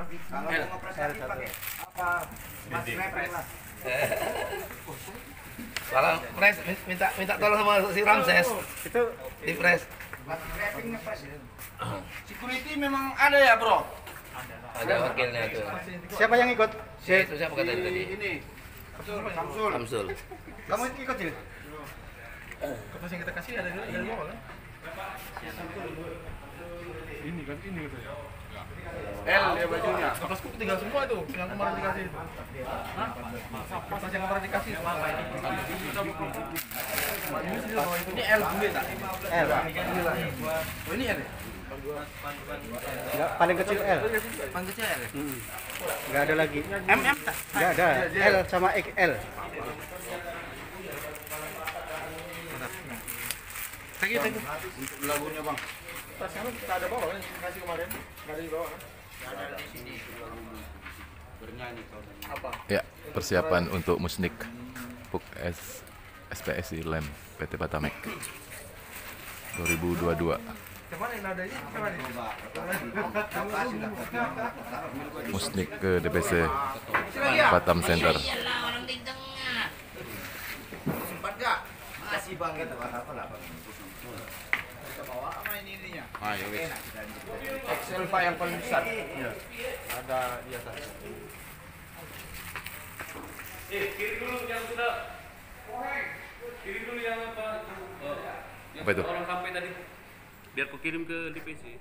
Kalau mau ngeprestasi pakai apa? Mas Repres lah. Kalau press minta tolong sama si Ramses. Itu di press. Mas Repres ngepres. Security memang ada ya, Bro? Ada wakilnya tuh. Siapa yang ikut? Itu siapa kata tadi? Ini. Samsul. Samsul. Kamu ikut sih? Kertas yang kita kasih ada dari bawah kan? Ini kan ini gitu ya. L ya bajunya. Kertasku tinggal semua itu yang kemarin dikasih. Hah? Kertas yang kemarin dikasih apa ini? Ini L bule tak? L. Oh ini L. Enggak, paling kecil L. Paling kecil L. Enggak ada lagi. MM tak? Enggak ada. L sama XL. Thank you. Lagunya, Bang. Tasnya kita ada bawah kan? Kasih kemarin. Enggak ada di bawah kan? Ada di sini bernyanyi Apa? Ya, persiapan untuk musnik PUK SPSI LEM PT Batamek 2022. Kemana yang ada ini? Kemana ini? Musnik ke DPC Batam Center. Orang di tengah. Sempat gak? Masih Bang gitu apa lah Bang. Bawa apa ininya? Ayo, wis. Excel Pak yang paling besar. Iya. Ada di atas. Kirim dulu yang sudah. Kirim dulu yang apa? Apa itu? Orang sampai tadi. Biar ku kirim ke DPC.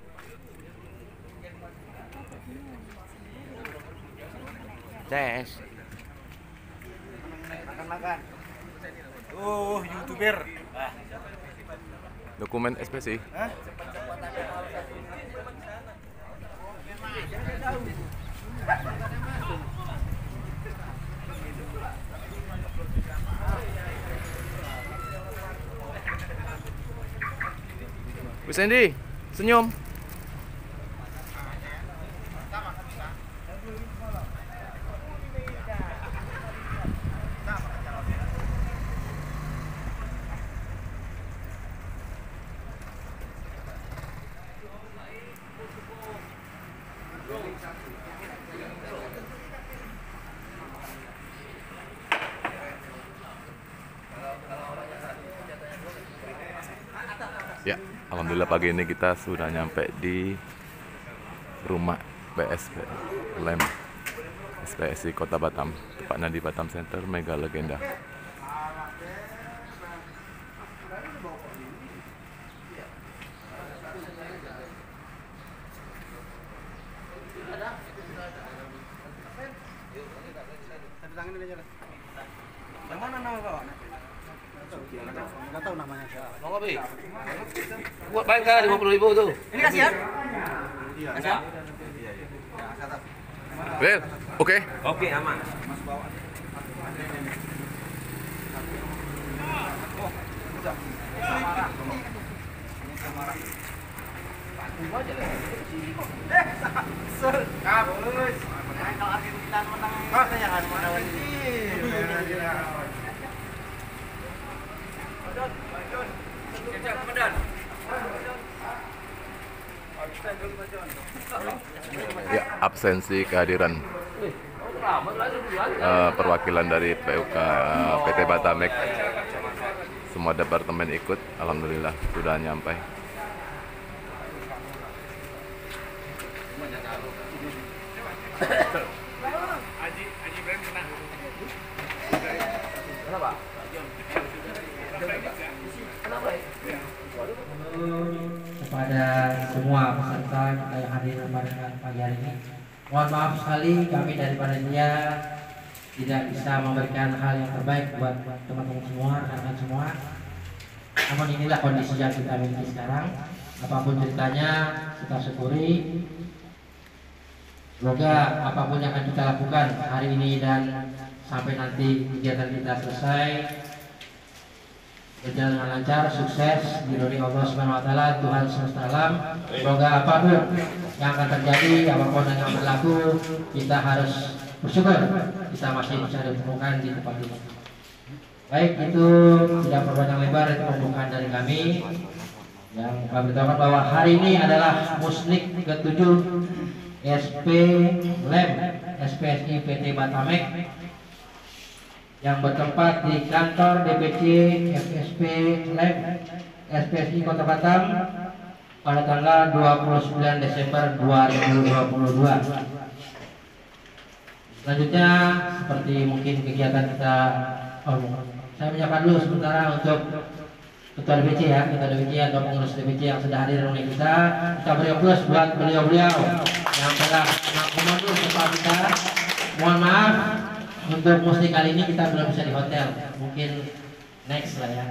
Tes. Makan-makan. YouTuber. Dokumen SPSI. Wis Andy, senyum. Ya, alhamdulillah pagi ini kita sudah nyampe di rumah PSP LEM SPSI Kota Batam, tepatnya di Batam Center Mega Legenda. Yang mana nama bawa? Enggak tahu namanya siapa. Mau ngopi? Buat bayar 50.000 tuh. Ini kasihan? Iya. Well, oke. Oke, aman. Kabus. Kalau Argentina menang, kita yang harus melawan ini. Ya, absensi kehadiran perwakilan dari PUK PT Batamek. Semua departemen ikut, alhamdulillah sudah nyampe. Kepada semua peserta kita yang hadir pada pagi hari ini, mohon maaf sekali kami dari panitia tidak bisa memberikan hal yang terbaik buat teman-teman semua, rekan-rekan semua. Namun inilah kondisi yang kita miliki sekarang. Apapun ceritanya kita syukuri. Semoga apapun yang akan kita lakukan hari ini dan sampai nanti kegiatan kita selesai berjalan dengan lancar, sukses, diridhoi Allah Subhanahu wa taala, Tuhan semesta alam. Semoga apapun yang akan terjadi, apapun yang berlaku, kita harus bersyukur kita masih bisa ditemukan di tempat ini. Baik, itu tidak berpanjang lebar, itu pembukaan dari kami yang kami beritahukan bahwa hari ini adalah musnik ke-7 SP Lem SPSI PT Batamek yang bertempat di kantor DPC FSP Lem SPSI Kota Batam pada tanggal 29 Desember 2022. Selanjutnya seperti mungkin kegiatan kita, saya menyapa dulu sementara untuk Ketua DPC ya, Ketua DPC atau pengurus DPC yang sudah hadir oleh kita beri aplaus buat beliau-beliau yang telah mengkomando tempat kita. Mohon maaf untuk musik kali ini kita belum bisa di hotel, mungkin next lah ya.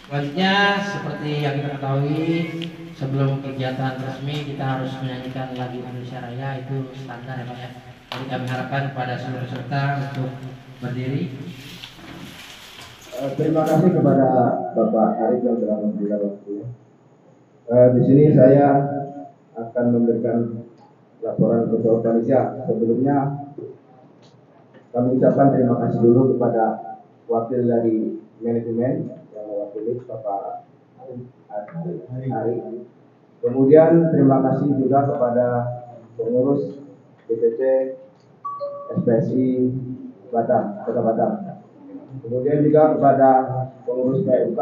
Selanjutnya seperti yang kita ketahui, sebelum kegiatan resmi kita harus menyanyikan lagu Indonesia Raya, itu standar ya Pak ya. Jadi kami harapkan kepada seluruh peserta untuk berdiri. Terima kasih kepada Bapak Arif yang telah memberikan waktunya. Di sini saya akan memberikan laporan ketua panitia. Sebelumnya kami ucapkan terima kasih dulu kepada wakil dari manajemen yang mewakili Bapak Ari. Kemudian terima kasih juga kepada pengurus DPC SPSI Batam, Kota Batam. Kemudian juga kepada pengurus PUK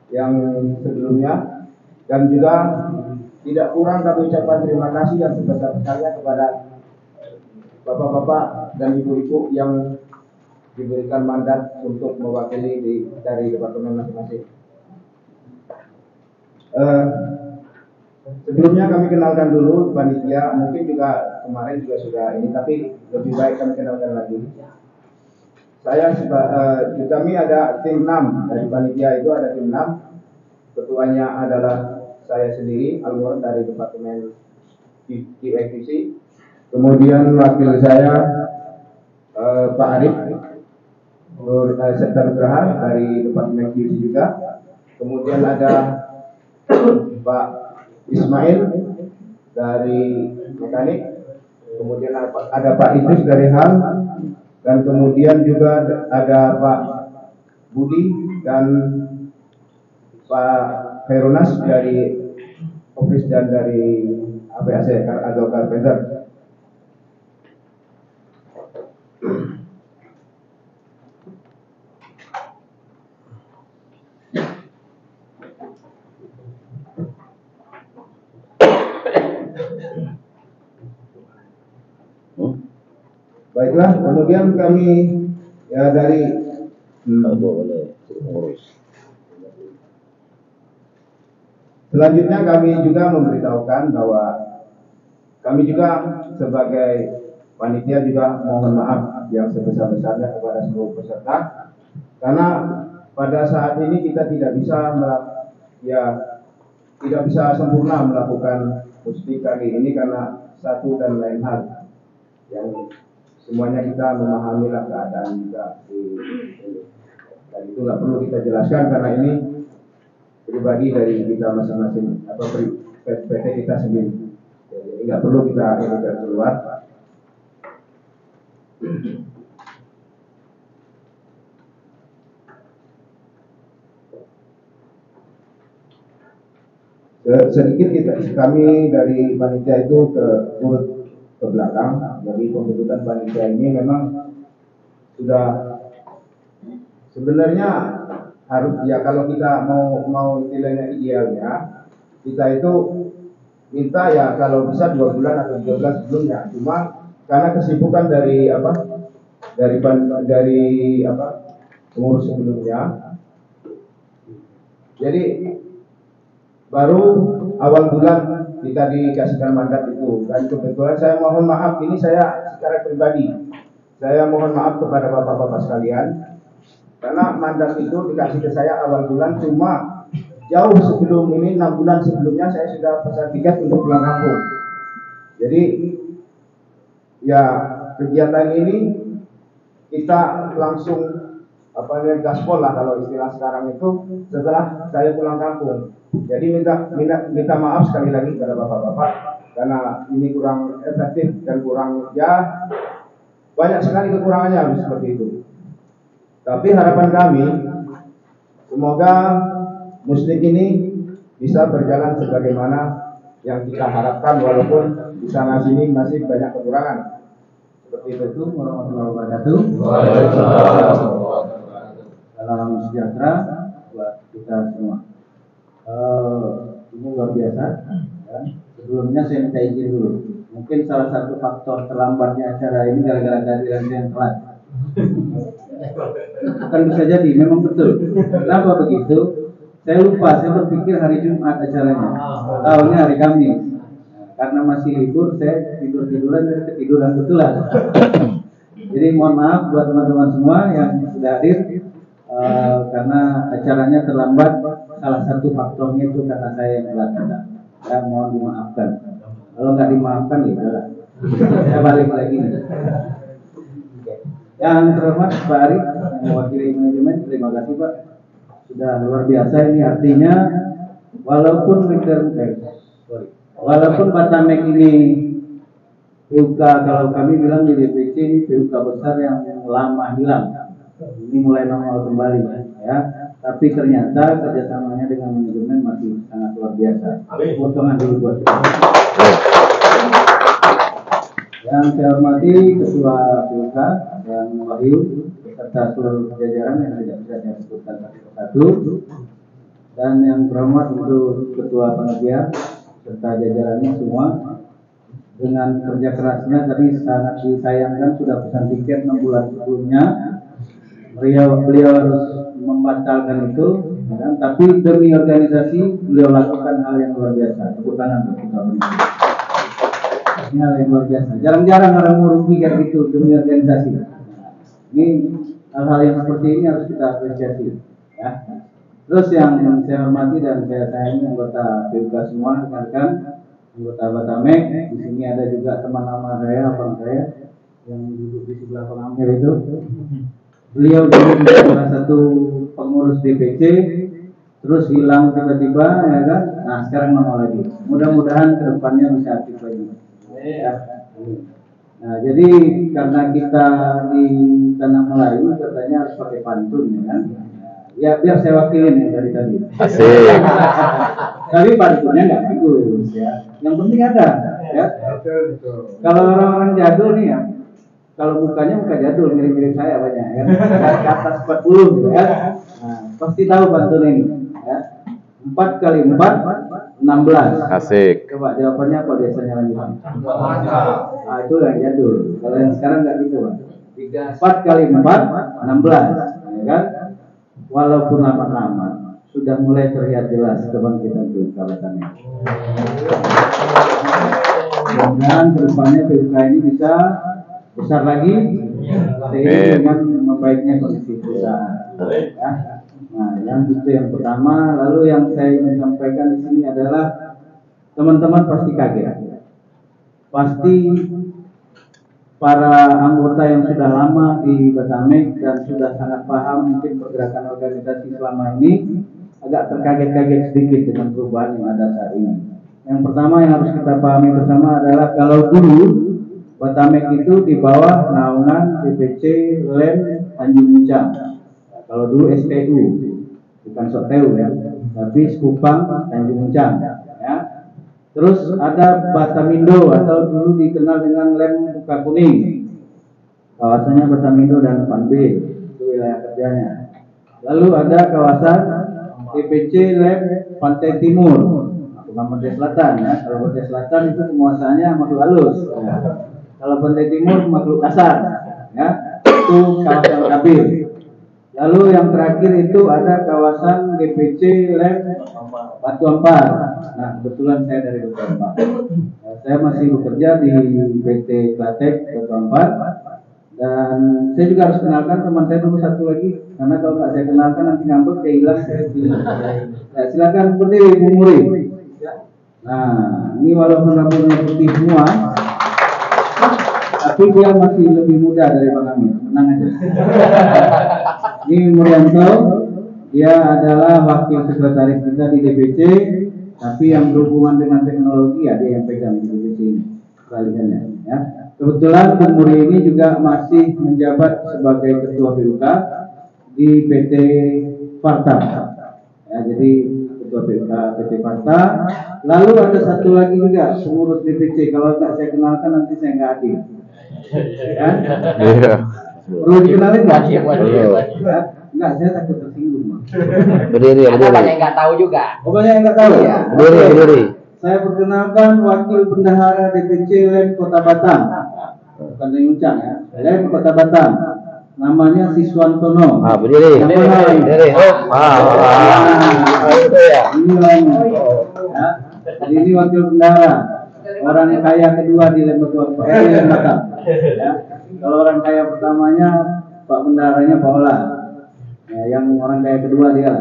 yang sebelumnya, dan juga tidak kurang kami ucapkan terima kasih yang sebesar-besarnya kepada bapak-bapak dan ibu-ibu yang diberikan mandat untuk mewakili dari departemen masing-masing. Sebelumnya kami kenalkan dulu panitia, mungkin juga kemarin juga sudah ini, tapi lebih baik kami kenalkan lagi. Kami ada tim 6 dari panitia, itu ada tim 6. Ketuanya adalah saya sendiri, Alwar dari Departemen QAQC. Kemudian wakil saya Pak Arif serta Nugraha dari Departemen QC juga. Kemudian ada Pak Ismail dari Mekanik. Kemudian ada Pak Idris dari HAL. Dan kemudian juga ada Pak Budi dan Pak Herunas dari Office dan dari APAC atau Carpenter. Baiklah, kemudian kami dari selanjutnya kami juga memberitahukan bahwa kami juga sebagai panitia juga mohon maaf yang sebesar-besarnya kepada seluruh peserta, karena pada saat ini kita tidak bisa sempurna melakukan musik kali ini karena satu dan lain hal yang semuanya kita memahami keadaan juga dan itu nggak perlu kita jelaskan karena ini pribadi dari kita masing-masing atau PT kita sendiri, jadi nggak perlu kita keluar. Sedikit kami dari panitia itu urut ke belakang. Jadi pembentukan panitia ini memang sudah sebenarnya harus ya, kalau kita mau istilahnya idealnya kita itu minta ya kalau bisa 2 bulan atau 3 bulan sebelumnya. Cuma karena kesibukan dari pengurus sebelumnya, jadi baru awal bulan kita dikasihkan mandat itu. Dan kebetulan saya mohon maaf, ini saya secara pribadi saya mohon maaf kepada bapak-bapak sekalian, karena mandat itu dikasih ke saya awal bulan, cuma jauh sebelum ini 6 bulan sebelumnya saya sudah pesan tiket untuk pulang kampung. Jadi ya kegiatan ini kita langsung gaspol lah kalau istilah sekarang itu setelah saya pulang kampung. Jadi minta maaf sekali lagi kepada bapak-bapak karena ini kurang efektif dan kurang, ya banyak sekali kekurangannya seperti itu. Tapi harapan kami semoga muslim ini bisa berjalan sebagaimana yang kita harapkan, walaupun di sana sini masih banyak kekurangan. Seperti itu. Warahmatullahi wabarakatuh. Salam sejahtera buat kita semua. Ini luar biasa. Ya. Sebelumnya saya minta izin dulu. Mungkin salah satu faktor terlambatnya acara ini gara-gara kehadiran yang telat. Kan bisa jadi, memang betul. Kenapa begitu? Saya lupa, saya berpikir hari Jumat acaranya. Tahunya hari Kamis. Karena masih libur, saya tiduran dan ketiduran betulan. Jadi mohon maaf buat teman-teman semua yang sudah hadir, karena acaranya terlambat. Salah satu faktornya itu karena saya yang telat datang. Ya, mohon dimaafkan. Kalau nggak dimaafkan ya udahlah. Saya balik lagi nih. Yang terhormat Pak Ari, yang mewakili manajemen, terima kasih Pak. Sudah luar biasa ini, artinya walaupun Batamek ini PUK, kalau kami bilang di DPC ini PUK besar yang lama hilang, ini mulai normal kembali ya. Tapi ternyata kerjasamanya dengan manajemen masih sangat luar biasa. Potongan dulu buat kita. Yang saya hormati Ketua PUK dan Wahyu serta seluruh jajaran yang tidak bisa saya sebutkan satu persatu, dan yang terhormat untuk Ketua Panitia serta jajarannya semua. Dengan kerja kerasnya tadi sangat disayangkan, sudah pesan tiket 6 bulan sebelumnya. Beliau harus membatalkan itu, ya, tapi demi organisasi beliau lakukan hal yang luar biasa. Tepuk tangan untuk kita. Ini hal yang luar biasa. Jarang-jarang orang mau rugi kayak gitu demi organisasi. Ini hal-hal yang seperti ini harus kita apresiasi. Ya. Terus yang saya hormati dan saya sayangi anggota PUK semua, rekan-rekan anggota Batamek. Di sini ada juga teman lama saya, abang saya yang duduk di sebelah pengambil itu. Beliau dulu salah satu pengurus DPC, terus hilang tiba-tiba, ya kan? Nah sekarang nongol lagi. Mudah-mudahan kedepannya bisa aktif lagi. Ya. Nah jadi karena kita di tanah Melayu katanya harus pakai pantun, ya kan? Ya biar saya wakilin yang dari tadi. Asik. Tapi pantunnya nggak bagus, ya. Yang penting ada, ya. Kalau orang-orang jadul nih ya. Kalau mukanya muka jadul, mirip-mirip saya banyak ya. Ke atas 40 gitu ya. Nah, pasti tahu pantun ini ya. 4 kali 4 16. Asik. Coba jawabannya apa biasanya lagi Pak? Ah, itu yang jadul. Kalau yang sekarang enggak gitu Pak. 4 kali 4 16 ya kan? Walaupun lama-lama sudah mulai terlihat jelas kebangkitan PUK Batamek. Mudah-mudahan kedepannya PUK ini bisa besar lagi, seiring dengan membaiknya kondisi perusahaan. Ya. Nah, yang itu yang pertama. Lalu yang saya ingin sampaikan di sini adalah teman-teman pasti kaget. Pasti para anggota yang sudah lama di Batamek dan sudah sangat paham mungkin pergerakan organisasi selama ini agak terkaget-kaget sedikit dengan perubahan yang ada saat ini. Yang pertama yang harus kita pahami bersama adalah kalau dulu Batamek itu di bawah naungan DPC LEM Tanjung Muncang. Kalau dulu STU, bukan SOTEU ya, tapi Skupang Tanjung Muncang. Ya. Terus ada Batamindo atau dulu dikenal dengan LEM Muka Kuning. Kawasannya Batamindo dan Pan B, itu wilayah kerjanya. Lalu ada kawasan DPC LEM Pantai Timur, bukan Pantai Selatan ya. Kalau Pantai Selatan itu penguasaannya makhluk halus. Ya. Kalau Pantai Timur makhluk kasar, ya itu kawasan Kabil. Lalu yang terakhir itu ada kawasan DPC LEM Batu Ampar. Nah kebetulan saya dari Batu Ampar. Saya masih bekerja di PT Klatek Batu Ampar. Dan saya juga harus kenalkan teman saya dulu satu lagi, karena kalau nggak saya kenalkan nanti ngambek kayak hilang saya bilang. Ya, silakan berdiri Bu Muri. Nah ini walaupun rambutnya putih semua, tapi dia masih lebih muda dari Bang Amin, tenang aja. Ini Murianto, dia adalah wakil sekretaris kita di DPC, tapi yang berhubungan dengan teknologi ya dia yang pegang di DPC ini, kaliannya. Ya. Kebetulan Bung Muri ini juga masih menjabat sebagai ketua PUK di PT Farta. Ya, jadi ketua Ketua PT Parta. Lalu ada satu lagi juga pengurus DPC. Kalau tak saya kenalkan nanti saya nggak adil. Kan? Iya. Perlu dikenalin nggak? Enggak, saya takut tersinggung, Bang. Berdiri. Banyak yang nggak tahu juga. Oh, banyak yang nggak tahu ya? Berdiri. Saya perkenalkan Wakil Bendahara DPC LEM Kota Batam. Bukan Uncang ya. LEM Kota Batam. Namanya Siswantono. Berdiri. Yang mana? Berdiri. Itu ya. Ini orangnya. Ya. Jadi ini Wakil Bendahara. Orang kaya kedua di LEM Batam. Ya. Kalau orang kaya pertamanya Pak Bendaharanya Pak Ola. Ya, yang orang kaya kedua dia.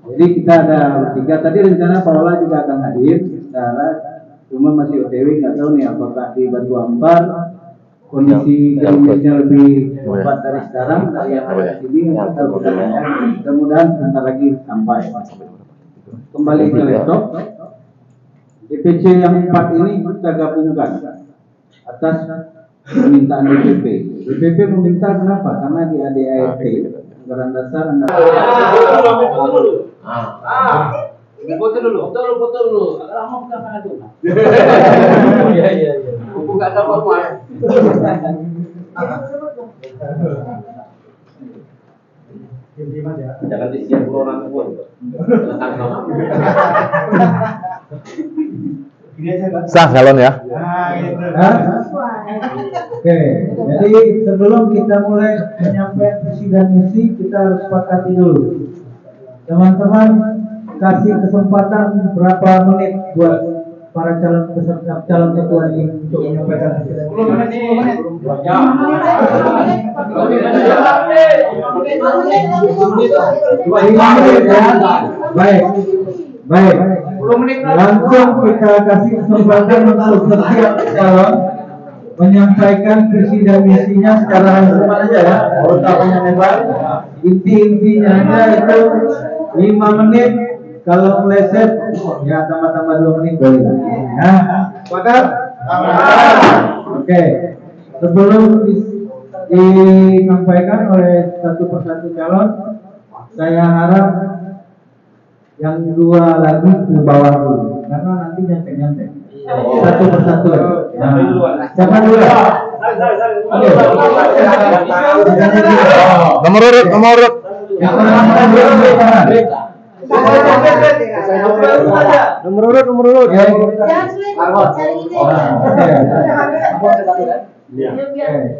Jadi kita ada bertiga. Tadi rencana Pak Ola juga akan hadir. Cuma masih OTW, nggak tahu nih apakah di Batu Ampar kondisi klinisnya lebih cepat dari sekarang. Dari yang ada di sini mudah-mudahan sebentar lagi sampai. Kembali ke laptop. DPC yang 4 ini kita gabungkan atas permintaan DPP. DPP meminta kenapa? Karena di ADART anggaran dasar Foto dulu. Agak lama bukan kan itu. Iya. Buku enggak ada formal. Jangan disiap orang pun. Sah calon ya. Oke, jadi sebelum kita mulai menyampaikan visi dan misi, kita harus sepakati dulu. Teman-teman kasih kesempatan berapa menit buat para calon peserta calon ketua ini untuk menyampaikan visi dan misi. 5 menit ya. Baik. Langsung kita kasih kesempatan untuk setiap calon menyampaikan visi dan misinya secara langsung aja ya. Kalau tak banyak lebar, intinya aja itu 5 menit. Kalau meleset ya tambah 2 menit boleh. Ya, sepakat? Oke. Sebelum disampaikan oleh satu persatu calon, saya harap yang 2 lagi ke bawah dulu, karena nanti nyantek. Satu persatu. Siapa dulu? Oke. Nomor urut. Nomor urut.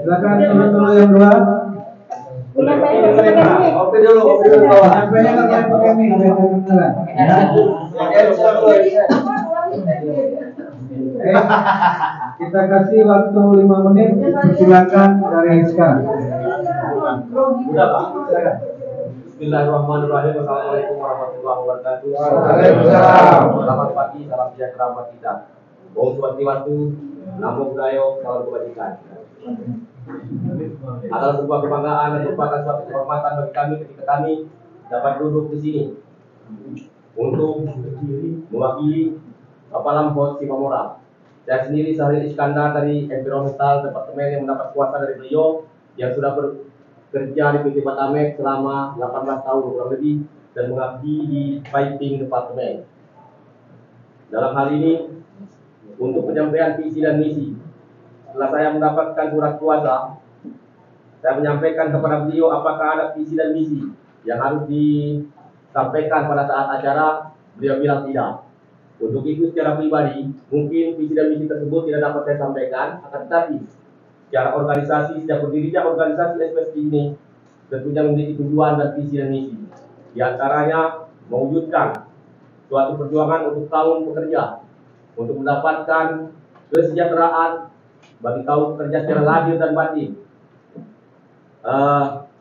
Silakan teman-teman yang 2. Oke dulu. Kita kasih waktu 5 menit. Silakan dari sekarang. Udah, Pak. Bismillahirrahmanirrahim. Assalamualaikum warahmatullahi wabarakatuh. Waalaikumsalam. Selamat pagi, salam sejahtera buat kita. Om Swastiastu, Namo Buddhaya, salam kebajikan. Adalah sebuah kebanggaan dan merupakan suatu kehormatan bagi kami ketika kami dapat duduk di sini untuk mewakili Bapak Lamhot Sipamora. Saya sendiri Syahrir Iskandar dari Environmental Departemen yang mendapat kuasa dari beliau yang sudah bekerja di PT Batamek selama 18 tahun kurang lebih dan mengabdi di Piping Departemen. Dalam hal ini untuk penyampaian visi dan misi, setelah saya mendapatkan surat kuasa, saya menyampaikan kepada beliau apakah ada visi dan misi yang harus disampaikan pada saat acara. Beliau bilang tidak. Untuk itu secara pribadi, mungkin visi dan misi tersebut tidak dapat saya sampaikan, akan tetapi secara organisasi, sejak berdirinya organisasi SPSP ini tentunya memiliki tujuan dan visi dan misi. Di antaranya mewujudkan suatu perjuangan untuk kaum pekerja, untuk mendapatkan kesejahteraan bagi kaum pekerja secara lahir dan batin,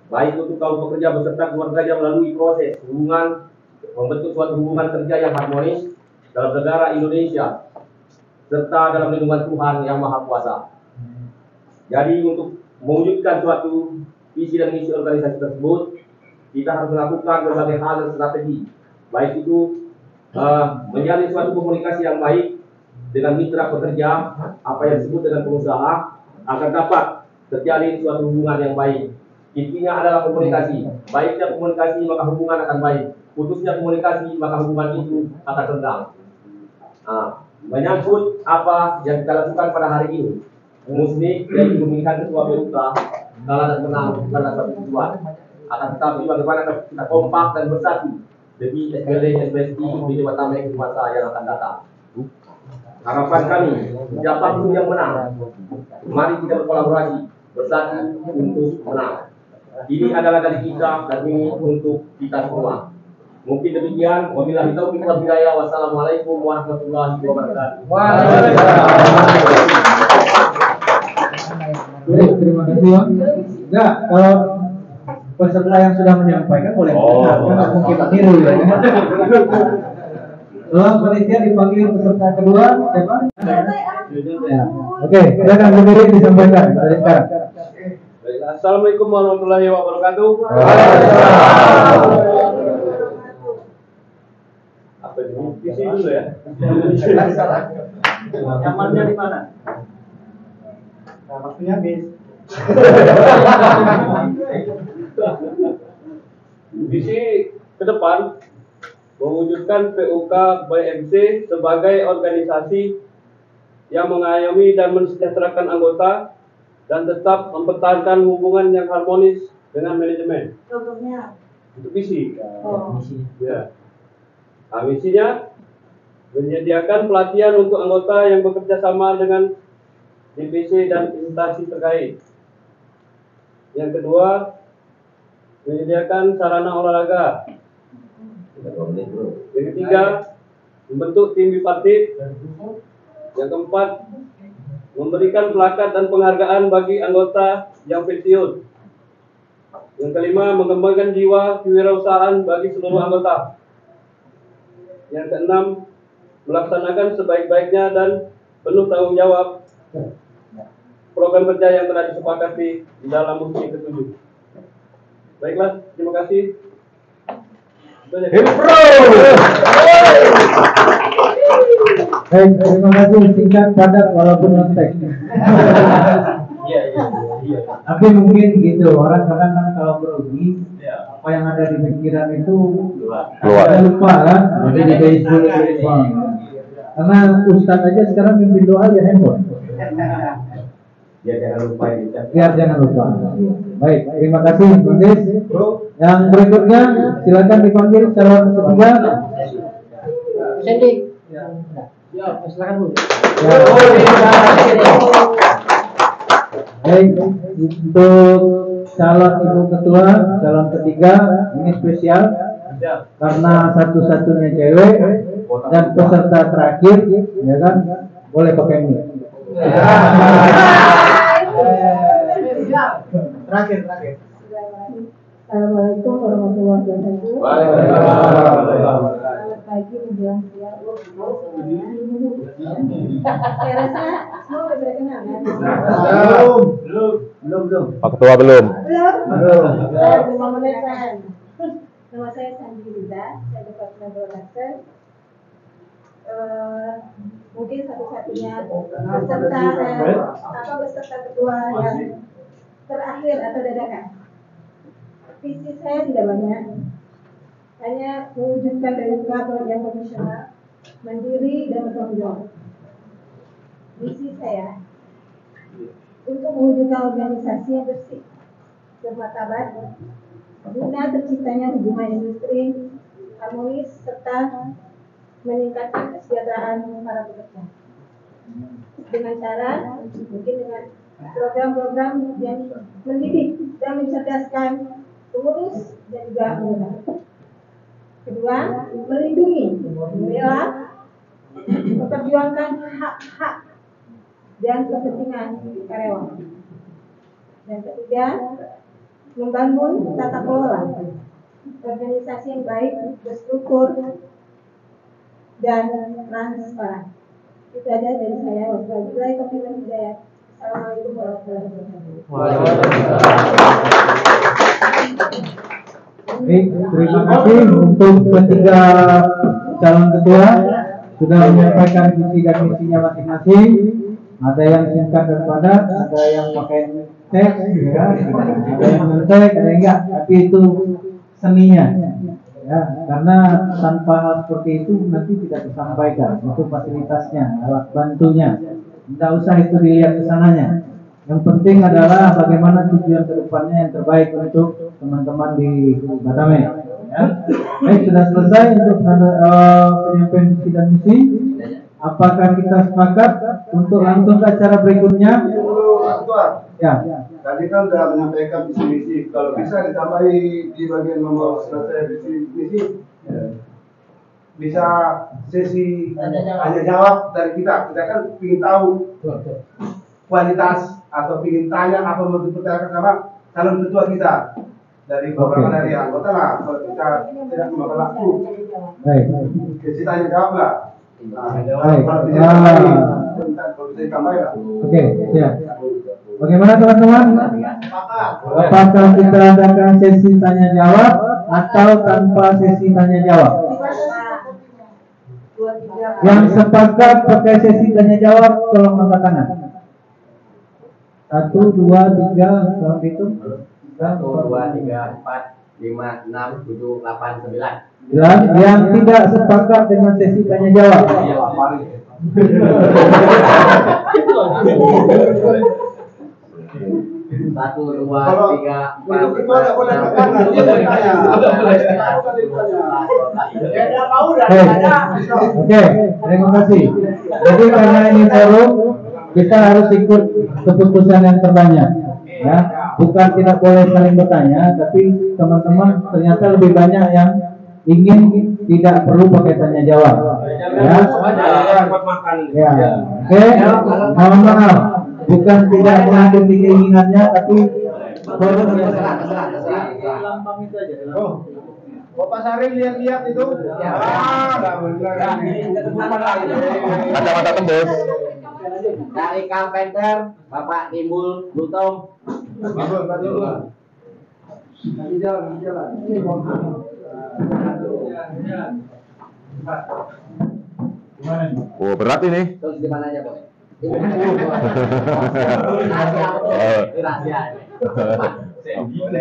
baik untuk kaum pekerja beserta keluarganya melalui proses hubungan membentuk suatu hubungan kerja yang harmonis dalam negara Indonesia serta dalam lindungan Tuhan Yang Maha Kuasa. Jadi untuk mewujudkan suatu visi dan misi organisasi tersebut, kita harus melakukan berbagai hal dan strategi, baik itu menjalin suatu komunikasi yang baik dengan mitra pekerja, apa yang disebut dengan pengusaha, agar dapat terjalin suatu hubungan yang baik. Intinya adalah komunikasi. Baiknya komunikasi maka hubungan akan baik. putusnya komunikasi, maka hubungan itu akan renggang. Menyangkut apa yang kita lakukan pada hari ini, mesti dari pemilihan ketua BUK kalah dan menang karena satu tujuan. Akan tetapi bagaimana kita kompak dan bersatu demi SBLD SBSI di Batam di masa yang akan datang. Harapan kami, siapapun yang menang, mari kita berkolaborasi bersatu untuk menang. Ini adalah dari kita dan ini untuk kita semua. Mungkin demikian. Wabillahi taufiq wal hidayah. Wassalamualaikum warahmatullahi wabarakatuh. Baik, terima kasih Bang. Enggak, kalau peserta yang sudah menyampaikan boleh karena mungkin tiru ya. Panitia dipanggil peserta kedua, siapa? Ya. Oke, silakan berdiri disampaikan dari sekarang. Assalamualaikum warahmatullahi wabarakatuh. Apa ini? Visi dulu ya. Nyamannya di mana? Nah, maksudnya bis. Visi ke depan mewujudkan PUK BMC sebagai organisasi yang mengayomi dan mensejahterakan anggota dan tetap mempertahankan hubungan yang harmonis dengan manajemen. Contohnya? Itu visi. Ya. Misinya menyediakan pelatihan untuk anggota yang bekerja sama dengan divisi dan instansi terkait. Yang kedua, menyediakan sarana olahraga. Yang ketiga, membentuk tim bipartit. Yang keempat, memberikan plakat dan penghargaan bagi anggota yang pensiun. Yang kelima, mengembangkan jiwa kewirausahaan bagi seluruh anggota. Yang keenam, melaksanakan sebaik-baiknya dan penuh tanggung jawab program kerja yang telah disepakati di dalam Musi ke-7. Baiklah, terima kasih. Baik, terima kasih, singkat padat walaupun non-teks. Tapi mungkin gitu, orang kadang kalau berugi, apa yang ada di pikiran itu Keluar. lupa kan, jadi di Facebook lupa. Karena Ustadz aja sekarang mimpin doa ya handphone. Biar jangan lupa ya. Biar jangan lupa. Baik, terima kasih Bundis. Yang berikutnya silakan dipanggil calon ketiga. Sandy. Ya, silakan Bu. Baik, untuk calon ibu ketua, calon ketiga ini spesial karena satu-satunya cewek dan peserta terakhir, ya kan, boleh pakai mic. Terakhir. Assalamualaikum warahmatullahi wabarakatuh. Waalaikumsalam. Selamat pagi menjelang siang. Saya rasa semua udah berkenalan. Belum. Pak Ketua belum. Belum menetapkan. Nama saya Sandi Rida, saya Departemen Berlangsung. Mungkin satu-satunya peserta kedua yang terakhir atau dadakan. Visi saya tidak banyak, hanya mewujudkan PUK yang profesional, mandiri dan bertanggung jawab. Visi saya untuk mewujudkan organisasi yang bersih, bermartabat, guna terciptanya hubungan industri harmonis serta meningkatkan kesejahteraan para pekerja. Dengan cara mungkin dengan program-program yang mendidik dan mencerdaskan pengurus dan juga anggota. Kedua, melindungi, membela, memperjuangkan hak-hak dan kepentingan karyawan. Dan ketiga, membangun tata kelola organisasi yang baik, berstruktur dan transparan. Itu aja dari saya. Wassalamualaikum warahmatullahi wabarakatuh. Assalamualaikum warahmatullahi wabarakatuh. Baik, terima kasih untuk ketiga calon ketua sudah menyampaikan visi dan misinya masing-masing. Ada yang singkat dan padat, ada yang pakai teks, ya, ada yang non-teks, ada yang enggak. Tapi itu seninya. ya, karena tanpa hal seperti itu nanti tidak tersampaikan untuk fasilitasnya, alat bantunya. Tidak usah itu dilihat kesananya. Yang penting adalah bagaimana tujuan kedepannya yang terbaik untuk teman-teman di Batame. Ya. Baik, sudah selesai untuk penyampaian visi dan misi. Apakah kita sepakat untuk langsung ke acara berikutnya? Ya. Tadi kan sudah menyampaikan visi misi. Kalau bisa ditambahi di bagian nomor selesai visi misi, bisa sesi tanya jawab dari kita. Kita kan ingin tahu kualitas atau ingin tanya apa mau dipertanyakan sama calon ketua kita dari beberapa dari anggota lah. Kalau kita tidak memakan waktu, sesi tanya jawab lah. Kalau bisa ditambahi lah. Oke, siap. Bagaimana teman-teman? Apakah kita adakan sesi tanya jawab atau tanpa sesi tanya jawab? Yang sepakat pakai sesi tanya jawab tolong angkat tangan. 1, 2, 3, tolong hitung. 1, 2, 3, 4, 5, 6, 7, 8, 9. Yang tidak sepakat dengan sesi tanya jawab. Satu, dua, tiga, empat, Oke, terima kasih. Jadi karena ini forum, kita harus ikut keputusan yang terbanyak. Ya, bukan tidak boleh saling bertanya, tapi teman-teman ternyata lebih banyak yang ingin tidak perlu pakai tanya jawab. Ya, oke, mohon maaf. Bukan tidak mengikuti keinginannya, tapi Bapak Sari lihat-lihat itu. Kacamata tembus. Dari Carpenter, Bapak Timbul Lutom. Oh, berat ini. Terus di mana aja, Boy? Rahasia.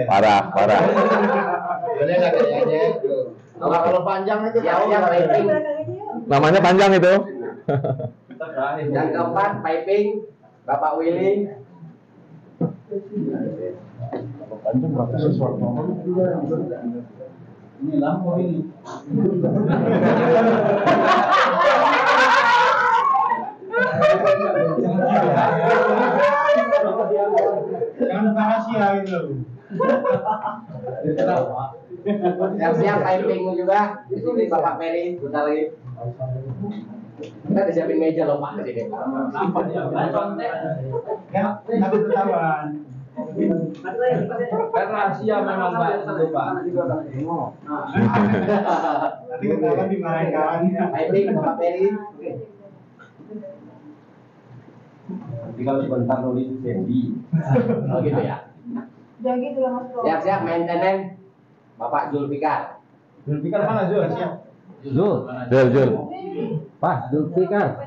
Parah. Kalau panjang itu yang piping. Namanya panjang itu. Yang keempat piping Bapak Willy. ini lampu ini. Jangan rahasia itu. Siap piping juga. Di sini Bapak Peri, bentar lagi. Kita disiapin meja loh Pak di sini. Ya, nanti ketahuan. Kan rahasia memang Pak itu Pak. Nanti ketahuan dimarahin kawan. Piping Bapak Peri. Nanti kalau sebentar nulis Sandy. Oh gitu ya. Jangan gitu lah Mas Bro. Siap maintenance Bapak Zulfikar. Zulfikar mana Zul? Siap. Jul. Pas Zulfikar.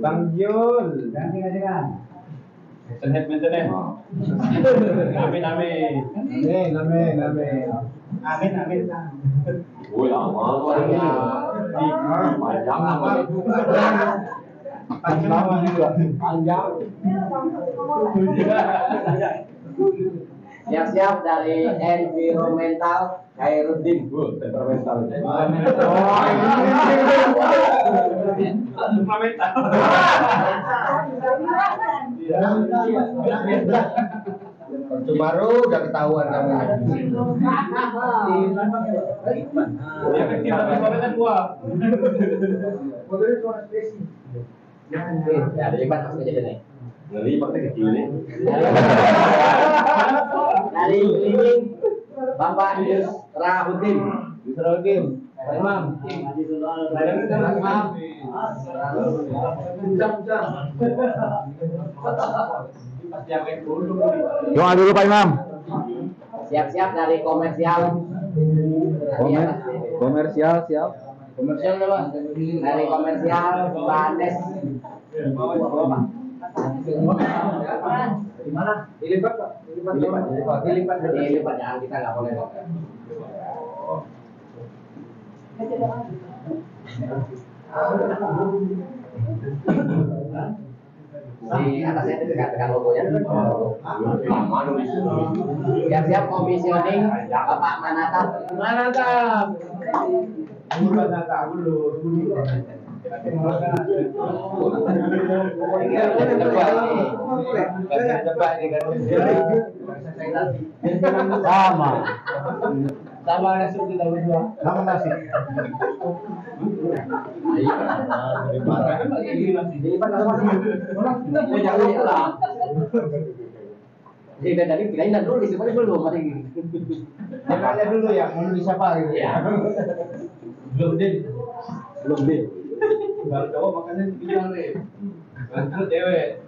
Bang Jul. Ganti kan. Maintenance. Amin. Oh lama. Panjang. Siap-siap dari environmental Khairuddin. Environmental. Baru udah ketahuan kamu. Ya, dilipat maksudnya jadi nih. Lipatnya kecil nih. Dari ini Bapak Yusrahuddin. Imam. Doa dulu Pak Imam. Siap-siap dari komersial. Komersial siap. Komersial apa? Dari komersial Pak Andes. Di mana? Dilipat Pak. Dilipat jangan kita nggak boleh. Di atasnya itu tekan logonya. Siap-siap komisioning Bapak Manatap. Manatap. Sama nasib kita berdua. Sama nasib. Jadi tadi kirain dulu di sini belum masih gini. Jangan dulu ya, mau siapa gitu ya. Belum deh. Baru cowok makanya bilang deh. Bantu cewek.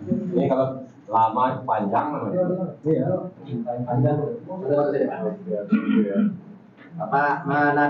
Ini kalau lama panjang namanya. Iya. Panjang. Apa mana